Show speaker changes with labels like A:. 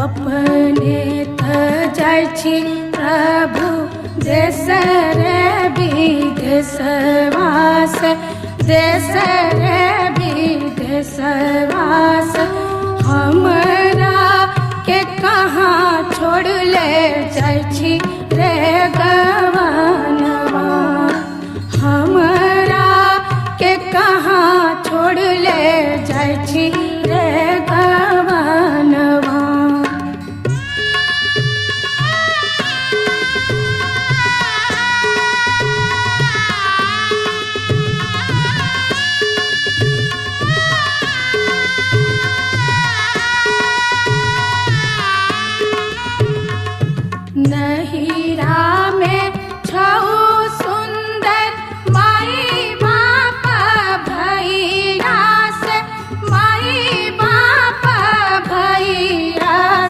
A: अपने त जाइ छी प्रभु देश रे विदेशवास, देश रे विदेशवास। हमरा के कहाँ छोड़ ले जाइ छी रे